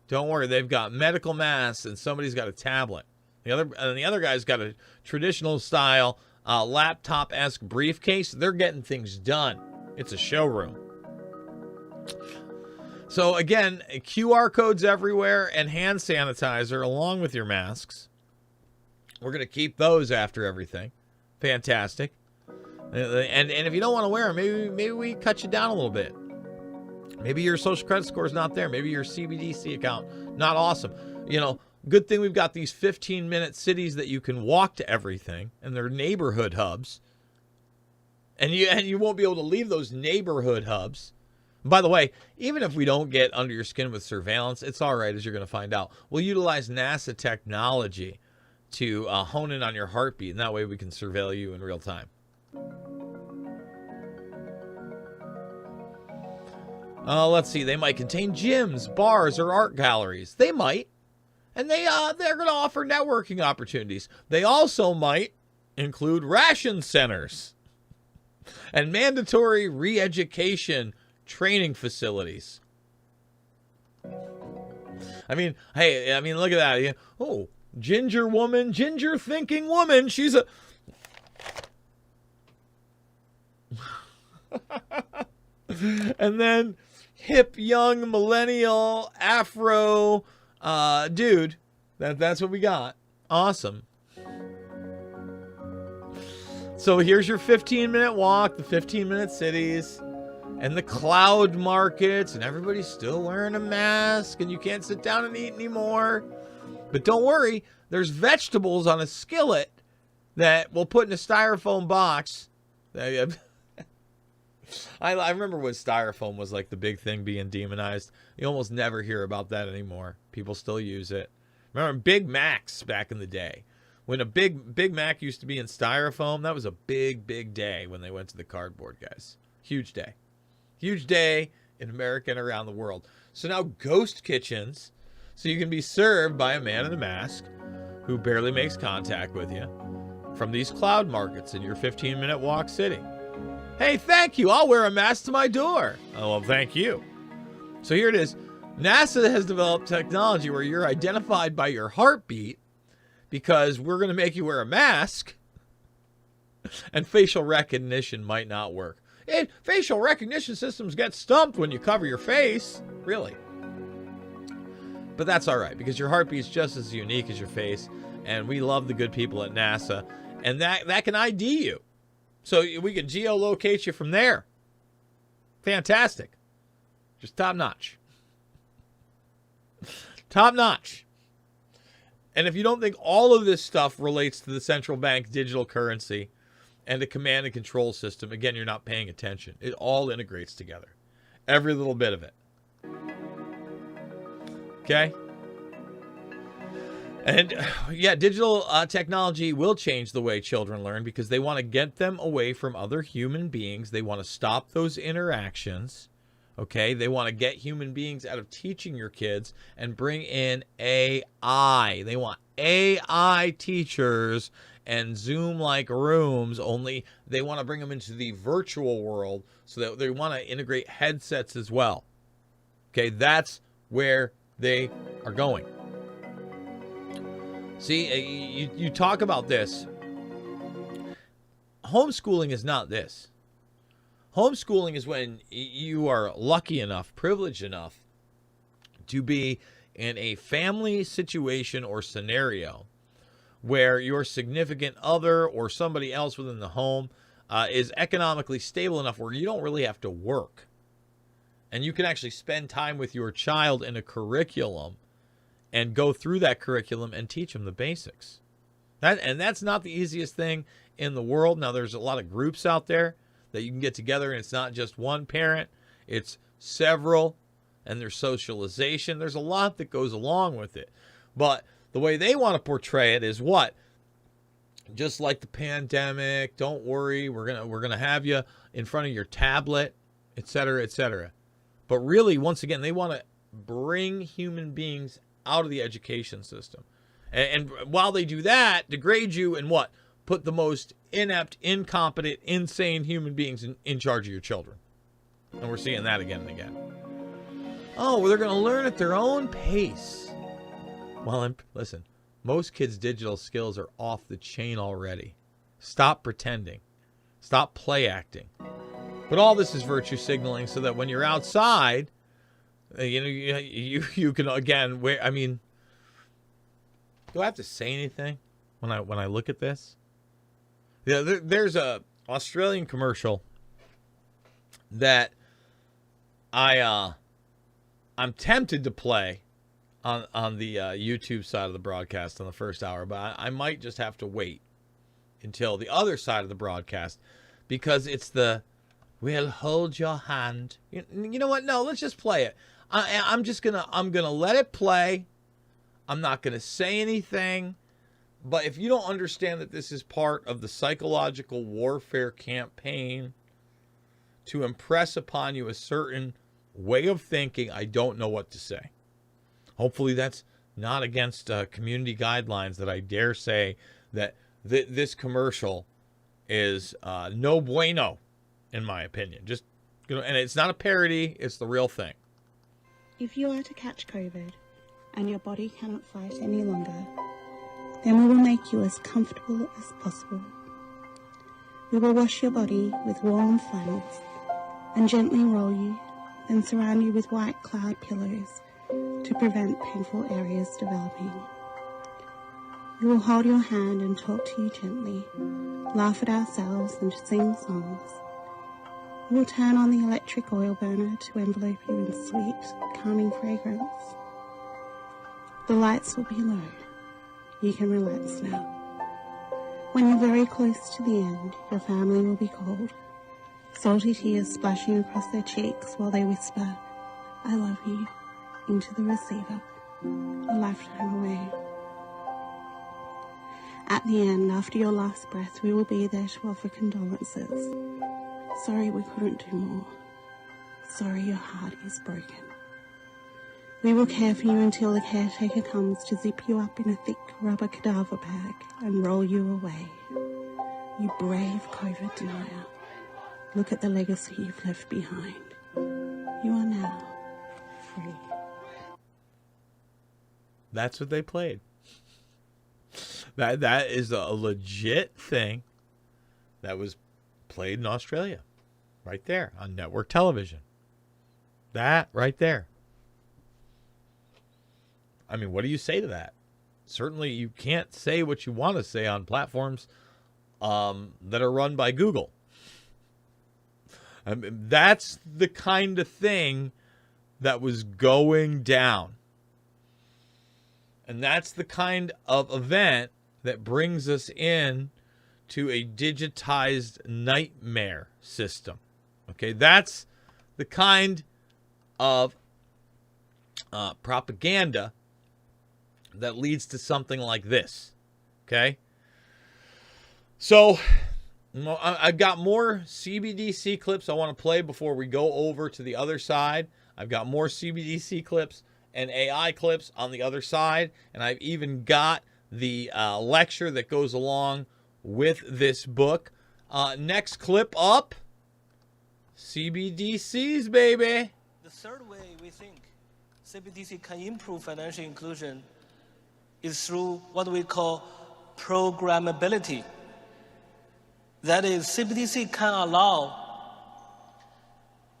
They've got medical masks and somebody's got a tablet. The other guy's got a traditional style laptop-esque briefcase. They're getting things done. It's a showroom. So again, QR codes everywhere and hand sanitizer along with your masks. We're going to keep those after everything. Fantastic. And if you don't want to wear them, maybe we cut you down a little bit. Maybe your social credit score is not there. Maybe your CBDC account, not awesome. You know, good thing we've got these 15-minute cities that you can walk to everything, and they're neighborhood hubs. And you won't be able to leave those neighborhood hubs. By the way, even if we don't get under your skin with surveillance, it's all right, as you're going to find out. We'll utilize NASA technology to hone in on your heartbeat, and that way we can surveil you in real time. Let's see. They might contain gyms, bars, or art galleries. They might. And they're going to offer networking opportunities. They also might include ration centers and mandatory re-education training facilities. I mean, hey, look at that. Oh, ginger woman, ginger thinking woman. She's a... And then hip, young, millennial, afro dude. That's what we got. Awesome. So here's your 15-minute walk, the 15-minute cities, and the cloud markets, and everybody's still wearing a mask, and you can't sit down and eat anymore. But don't worry, there's vegetables on a skillet that we'll put in a styrofoam box. I remember when styrofoam was like the big thing being demonized. You almost never hear about that anymore. People still use it. Remember Big Macs back in the day? When a Big Mac used to be in styrofoam, that was a big day when they went to the cardboard, guys. Huge day. Huge day in America and around the world. So now ghost kitchens, so you can be served by a man in a mask who barely makes contact with you from these cloud markets in your 15-minute walk city. Hey, thank you. I'll wear a mask to my door. Oh, well, thank you. So here it is. NASA has developed technology where you're identified by your heartbeat because we're going to make you wear a mask, and facial recognition might not work. Facial recognition systems get stumped when you cover your face. Really. But that's all right, because your heartbeat's just as unique as your face, and we love the good people at NASA, and that can ID you. So we can geolocate you from there. Fantastic. Just top notch. Top notch. And if you don't think all of this stuff relates to the central bank digital currency and the command and control system, again, you're not paying attention. It all integrates together. Every little bit of it. Okay? And yeah, digital technology will change the way children learn because they want to get them away from other human beings. They want to stop those interactions. Okay? They want to get human beings out of teaching your kids and bring in AI. They want AI teachers and Zoom-like rooms, only they want to bring them into the virtual world so that they want to integrate headsets as well. Okay? That's where they are going. See, you talk about this. Homeschooling is not this. Homeschooling is when you are lucky enough, privileged enough to be in a family situation or scenario where your significant other or somebody else within the home is economically stable enough where you don't really have to work. And you can actually spend time with your child in a curriculum and go through that curriculum and teach them the basics. And that's not the easiest thing in the world. Now, there's a lot of groups out there that you can get together, and it's not just one parent. It's several, and there's socialization. There's a lot that goes along with it. But the way they want to portray it is what? Just like the pandemic, don't worry, we're gonna have you in front of your tablet, et cetera, et cetera. But really, once again, they want to bring human beings out of the education system. And while they do that, degrade you and what? Put the most inept, incompetent, insane human beings in charge of your children. And we're seeing that again and again. Oh, well, they're going to learn at their own pace. Well, listen, most kids' digital skills are off the chain already. Stop pretending. Stop play acting. But all this is virtue signaling so that when you're outside, you can again. I mean, do I have to say anything when I look at this? Yeah, there's a Australian commercial that I'm tempted to play on the YouTube side of the broadcast on the first hour, but I might just have to wait until the other side of the broadcast because it's the "We'll hold your hand." You know what? No, let's just play it. I'm gonna let it play. I'm not gonna say anything. But if you don't understand that this is part of the psychological warfare campaign to impress upon you a certain way of thinking, I don't know what to say. Hopefully that's not against community guidelines that I dare say that this commercial is no bueno, in my opinion. Just, and it's not a parody, it's the real thing. If you are to catch COVID and your body cannot fight any longer, then we will make you as comfortable as possible. We will wash your body with warm flannels and gently roll you then surround you with white cloud pillows to prevent painful areas developing. We will hold your hand and talk to you gently, laugh at ourselves and sing songs. We will turn on the electric oil burner to envelope you in sweet, calming fragrance. The lights will be low. You can relax now. When you're very close to the end, your family will be called, salty tears splashing across their cheeks while they whisper, "I love you," into the receiver, a lifetime away. At the end, after your last breath, we will be there to offer condolences. Sorry we couldn't do more. Sorry your heart is broken. We will care for you until the caretaker comes to zip you up in a thick rubber cadaver bag and roll you away. You brave COVID denier. Look at the legacy you've left behind. You are now free. That's what they played. That is a legit thing that was played in Australia. Right there on network television. That right there. I mean, what do you say to that? Certainly you can't say what you want to say on platforms that are run by Google. I mean, that's the kind of thing that was going down. And that's the kind of event that brings us in to a digitized nightmare system. Okay, that's the kind of propaganda that leads to something like this. Okay, so I've got more CBDC clips I want to play before we go over to the other side. I've got more CBDC clips and AI clips on the other side, and I've even got the lecture that goes along with this book. Next clip up, CBDCs, baby. The third way we think CBDC can improve financial inclusion is through what we call programmability. That is, CBDC can allow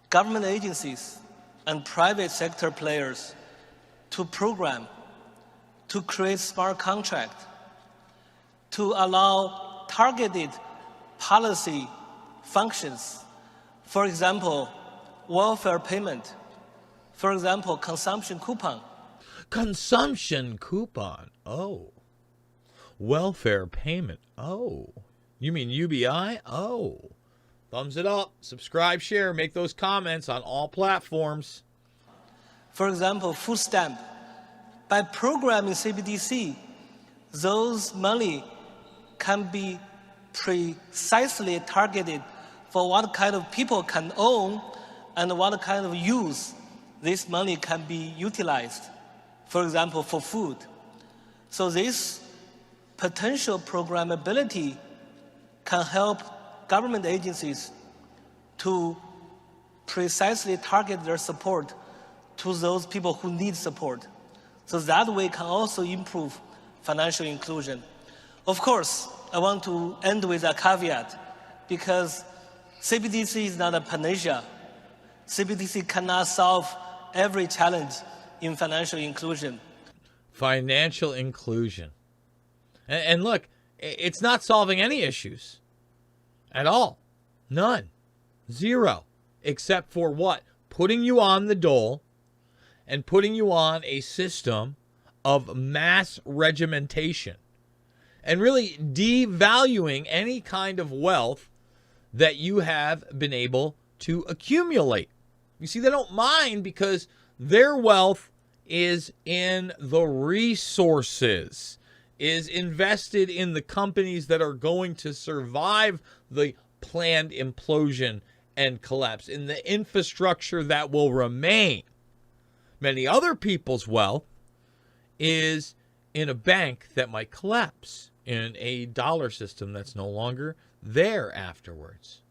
government agencies and private sector players to program, to create smart contract, to allow targeted policy functions. For example, welfare payment. For example, consumption coupon. Consumption coupon. Oh. Welfare payment. Oh. You mean UBI? Oh. Thumbs it up. Subscribe, share, make those comments on all platforms. For example, food stamp. By programming CBDC, those money can be precisely targeted for what kind of people can own and what kind of use this money can be utilized. For example, for food. So this potential programmability can help government agencies to precisely target their support to those people who need support. So that way can also improve financial inclusion. Of course, I want to end with a caveat, because CBDC is not a panacea. CBDC cannot solve every challenge in financial inclusion. Financial inclusion. And look, it's not solving any issues at all. None. Zero. Except for what? Putting you on the dole and putting you on a system of mass regimentation and really devaluing any kind of wealth that you have been able to accumulate. You see, they don't mind because their wealth is in the resources, is invested in the companies that are going to survive the planned implosion and collapse, in the infrastructure that will remain. Many other people's wealth is in a bank that might collapse, in a dollar system that's no longer there afterwards.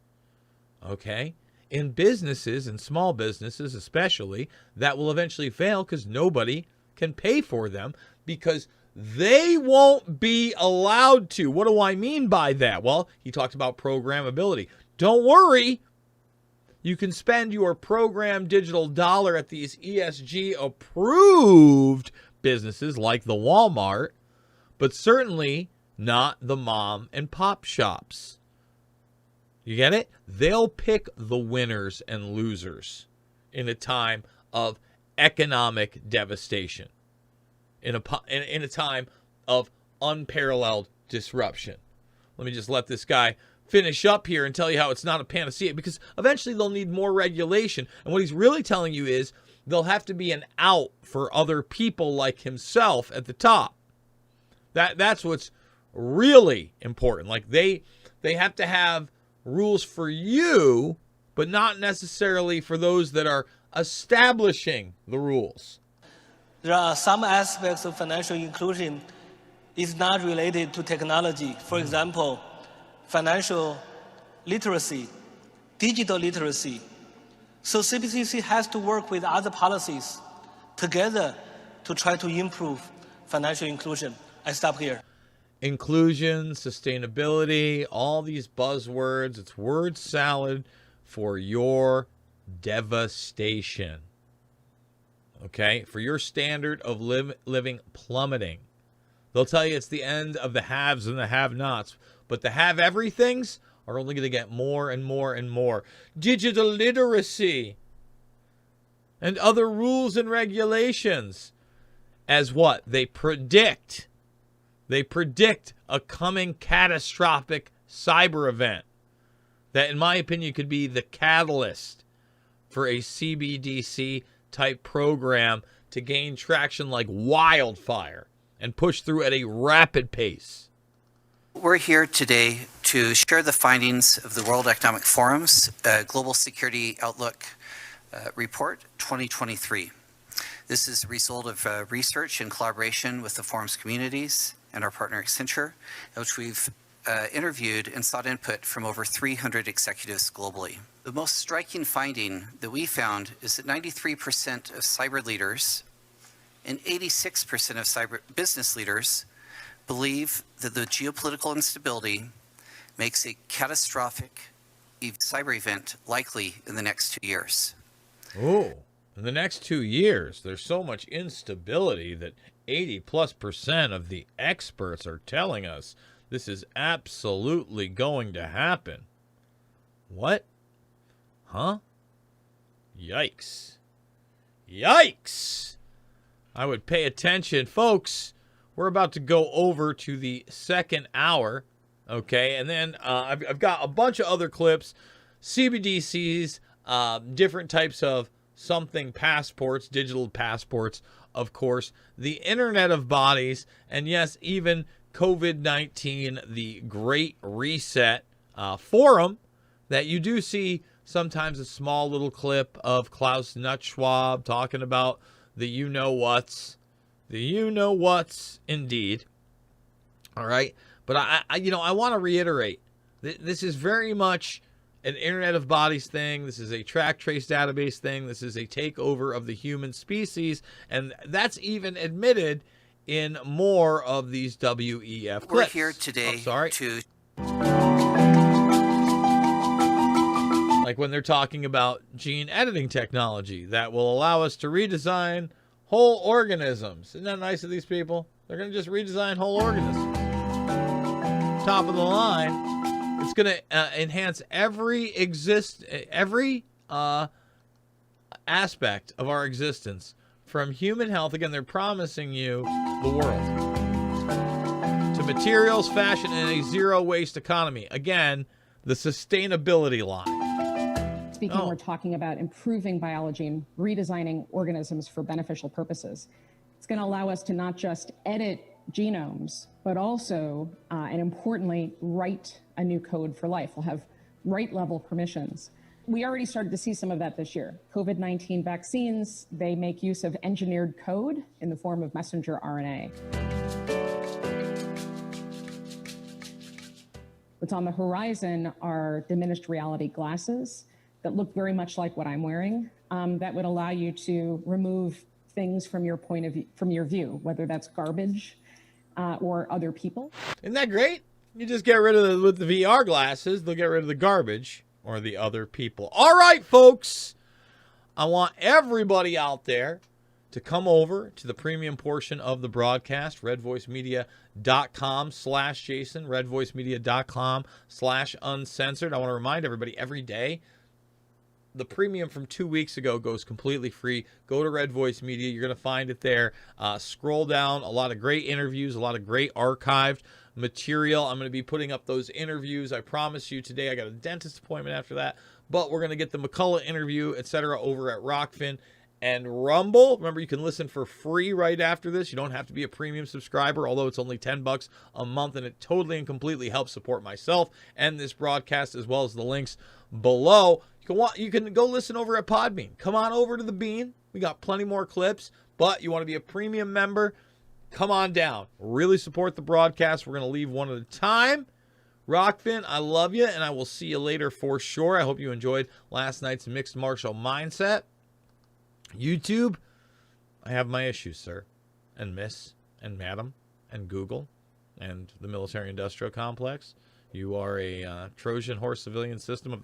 Okay? In businesses, and small businesses especially, that will eventually fail because nobody can pay for them because they won't be allowed to. What do I mean by that? Well, he talked about programmability. Don't worry. You can spend your programmed digital dollar at these ESG-approved businesses like the Walmart, but certainly not the mom and pop shops. You get it? They'll pick the winners and losers in a time of economic devastation, in a time of unparalleled disruption. Let me just let this guy finish up here and tell you how it's not a panacea, because eventually they'll need more regulation. And what he's really telling you is there'll have to be an out for other people like himself at the top. That's what's really important. Like they have to have rules for you, but not necessarily for those that are establishing the rules. There are some aspects of financial inclusion is not related to technology. For example, financial literacy, digital literacy. So CBDC has to work with other policies together to try to improve financial inclusion. I stop here. Inclusion, sustainability, all these buzzwords. It's word salad for your devastation. Okay? For your standard of living plummeting. They'll tell you it's the end of the haves and the have-nots, but the have-everythings are only going to get more and more and more. Digital literacy and other rules and regulations as what? They predict a coming catastrophic cyber event that, in my opinion, could be the catalyst for a CBDC-type program to gain traction like wildfire and push through at a rapid pace. We're here today to share the findings of the World Economic Forum's Global Security Outlook Report 2023. This is a result of research in collaboration with the forum's communities and our partner Accenture, in which we've interviewed and sought input from over 300 executives globally. The most striking finding that we found is that 93% of cyber leaders and 86% of cyber business leaders believe that the geopolitical instability makes a catastrophic cyber event likely in the next 2 years. Oh, in the next 2 years, there's so much instability that 80+% of the experts are telling us this is absolutely going to happen. What? Huh? Yikes. Yikes! I would pay attention. Folks, we're about to go over to the second hour, okay? And then I've got a bunch of other clips, CBDCs, different types of something passports, digital passports, of course, the Internet of Bodies, and yes, even COVID-19, the Great Reset forum that you do see sometimes a small little clip of Klaus Nutzschwab talking about the you-know-whats. The you-know-whats, indeed. All right? But, I want to reiterate, this is very much an Internet of Bodies thing. This is a track trace database thing. This is a takeover of the human species. And that's even admitted in more of these WEF clips. We're here today to... Like when they're talking about gene editing technology that will allow us to redesign whole organisms. Isn't that nice of these people? They're going to just redesign whole organisms. Top of the line, it's going to enhance every aspect of our existence, from human health. Again, they're promising you the world. To materials, fashion, and a zero-waste economy. Again, the sustainability line. We're talking about improving biology and redesigning organisms for beneficial purposes. It's going to allow us to not just edit genomes, but also, and importantly, write a new code for life. We'll have right-level permissions. We already started to see some of that this year. COVID-19 vaccines, they make use of engineered code in the form of messenger RNA. What's on the horizon are diminished reality glasses that look very much like what I'm wearing, that would allow you to remove things from your point of view, from your view, whether that's garbage or other people. Isn't that great? You just get rid of with the VR glasses, they'll get rid of the garbage, or the other people. All right, folks. I want everybody out there to come over to the premium portion of the broadcast, redvoicemedia.com/Jason, redvoicemedia.com/uncensored. I want to remind everybody every day, the premium from 2 weeks ago goes completely free. Go to Red Voice Media. You're going to find it there. Scroll down. A lot of great interviews, a lot of great archived material. I'm going to be putting up those interviews. I promise you today. I got a dentist appointment after that. But we're going to get the McCullough interview, etc., over at Rockfin and Rumble. Remember, you can listen for free right after this. You don't have to be a premium subscriber, although it's only $10 a month, and it totally and completely helps support myself and this broadcast, as well as the links below. You can go listen over at Podbean. Come on over to the Bean. We got plenty more clips, but you want to be a premium member, come on down. Really support the broadcast. We're going to leave one at a time. Rockfin, I love you, and I will see you later for sure. I hope you enjoyed last night's Mixed Martial Mindset. YouTube, I have my issues, sir, and miss, and madam, and Google, and the military-industrial complex. You are a Trojan horse civilian system of the